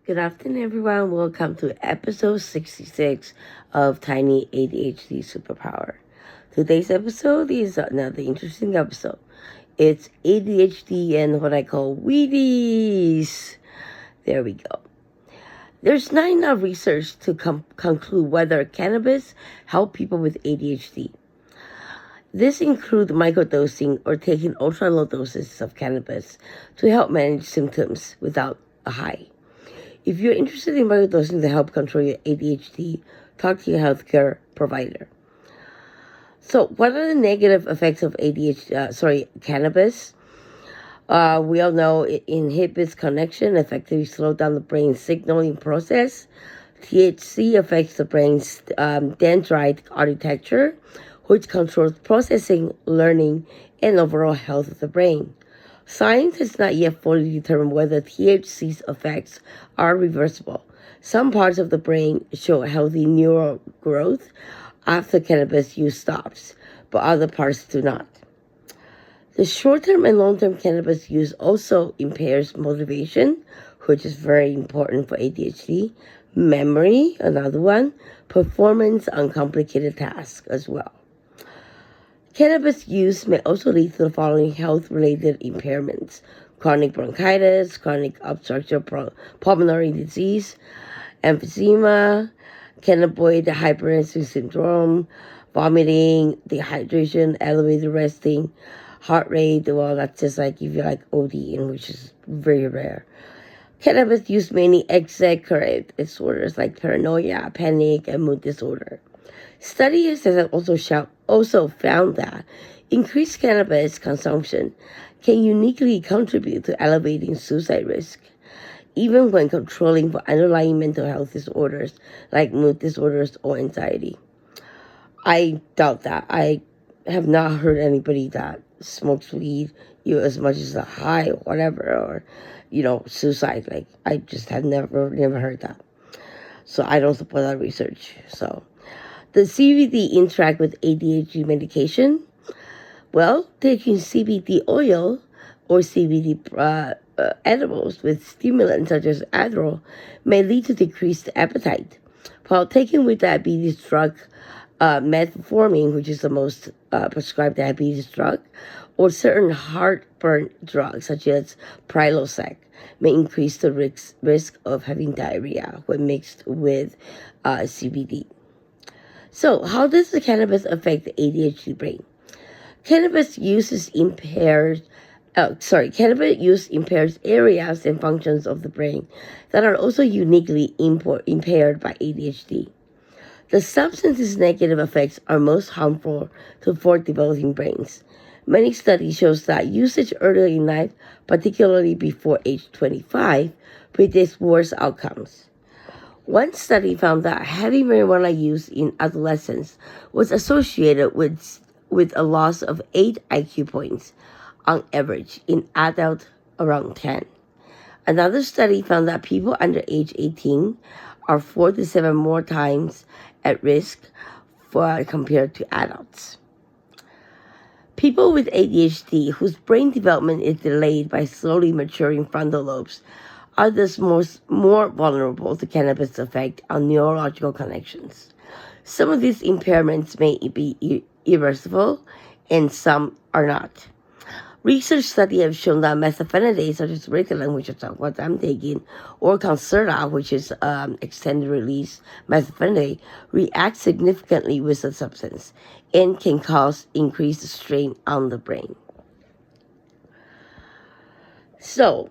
Good afternoon, everyone. Welcome to episode 66 of Tiny ADHD Superpower. Today's episode is another interesting episode. It's ADHD and what I call WEEDEEEES. There we go. There's not enough research to conclude whether cannabis helps people with ADHD. This includes microdosing or taking ultra-low doses of cannabis to help manage symptoms without a high. If you're interested in microdosing to help control your ADHD, talk to your healthcare provider. So, what are the negative effects of cannabis? We all know it inhibits connection, effectively slows down the brain's signaling process. THC affects the brain's dendrite architecture, which controls processing, learning, and overall health of the brain. Science has not yet fully determined whether THC's effects are reversible. Some parts of the brain show healthy neural growth after cannabis use stops, but other parts do not. The short-term and long-term cannabis use also impairs motivation, which is very important for ADHD, memory, another one, performance on complicated tasks as well. Cannabis use may also lead to the following health-related impairments: chronic bronchitis, chronic obstructive pulmonary disease, emphysema, cannabinoid hypertension syndrome, vomiting, dehydration, elevated resting, heart rate. Well, that's just like if you're like ODing, which is very rare. Cannabis use mainly executive disorders like paranoia, panic, and mood disorder. Studies have also found that increased cannabis consumption can uniquely contribute to elevating suicide risk, even when controlling for underlying mental health disorders like mood disorders or anxiety. I doubt that. I have not heard anybody that smokes weed, as much as a high or whatever, or, suicide. Like, I just have never heard that. So I don't support that research. So, the CBD interact with ADHD medication? Well, taking CBD oil or CBD edibles with stimulants such as Adderall may lead to decreased appetite, while taking with diabetes drug metformin, which is the most prescribed diabetes drug, or certain heartburn drugs such as Prilosec may increase the risk of having diarrhea when mixed with CBD. So, how does the cannabis affect the ADHD brain? Cannabis use impairs areas and functions of the brain that are also uniquely impaired by ADHD. The substance's negative effects are most harmful for developing brains. Many studies show that usage earlier in life, particularly before age 25, predicts worse outcomes. One study found that heavy marijuana use in adolescents was associated with a loss of 8 IQ points on average in adults around 10. Another study found that people under age 18 are 4 to 7 more times at risk compared to adults. People with ADHD whose brain development is delayed by slowly maturing frontal lobes are thus more vulnerable to cannabis' effect on neurological connections. Some of these impairments may be irreversible, and some are not. Research studies have shown that methylphenidate, such as Ritalin, which is what I'm taking, or Concerta, which is extended-release methylphenidate, react significantly with the substance and can cause increased strain on the brain. So,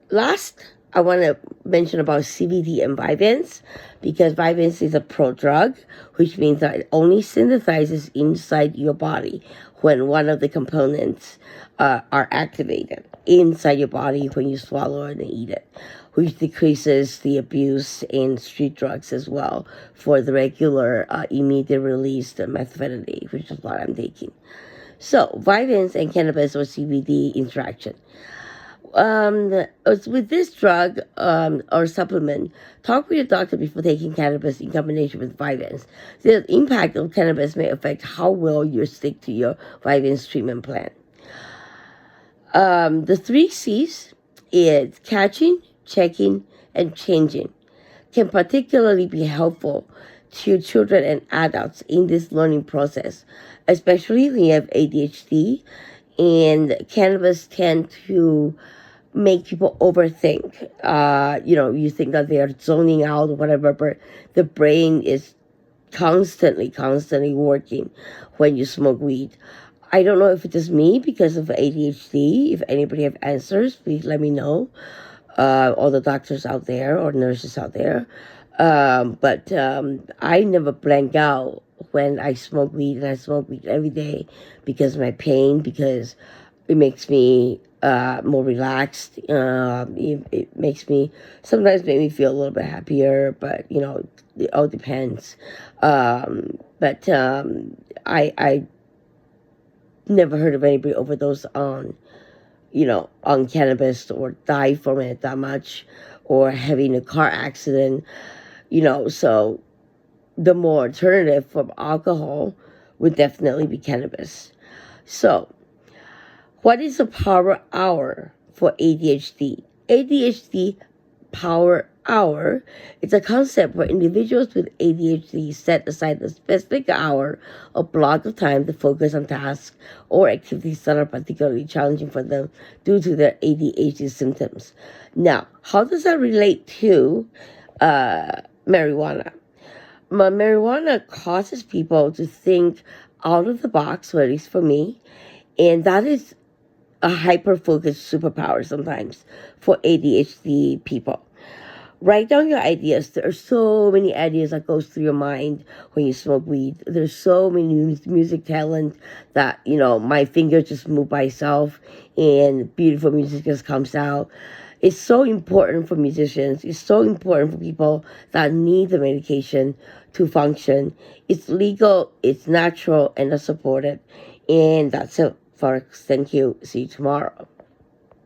last, I want to mention about CBD and Vyvanse, because Vyvanse is a prodrug, which means that it only synthesizes inside your body when one of the components are activated inside your body when you swallow it and eat it, which decreases the abuse in street drugs as well for the regular immediate release methylphenidate, which is what I'm taking. So, Vyvanse and cannabis or CBD interaction. With this drug or supplement, talk with your doctor before taking cannabis in combination with Vyvanse. The impact of cannabis may affect how well you stick to your Vyvanse treatment plan. The 3 C's is catching, checking, and changing can particularly be helpful to children and adults in this learning process, especially when you have ADHD. And cannabis tend to make people overthink. You think that they are zoning out or whatever, but the brain is constantly working when you smoke weed. I don't know if it's just me because of ADHD. If anybody have answers, please let me know. All the doctors out there or nurses out there. But I never blank out when I smoke weed, and I smoke weed every day because of my pain, because it makes me more relaxed. It makes me, sometimes make me feel a little bit happier, but it all depends. I never heard of anybody overdose on cannabis or die from it that much, or having a car accident, so the more alternative from alcohol would definitely be cannabis. So, what is a power hour for ADHD? ADHD power hour is a concept where individuals with ADHD set aside a specific hour or block of time to focus on tasks or activities that are particularly challenging for them due to their ADHD symptoms. Now, how does that relate to marijuana? Marijuana causes people to think out of the box, or at least for me, and that is a hyper-focused superpower sometimes for ADHD people. Write down your ideas. There are so many ideas that goes through your mind when you smoke weed. There's so many music talent that, my fingers just move by itself and beautiful music just comes out. It's so important for musicians. It's so important for people that need the medication to function. It's legal, it's natural, and it's supported. And that's it, folks. Thank you. See you tomorrow.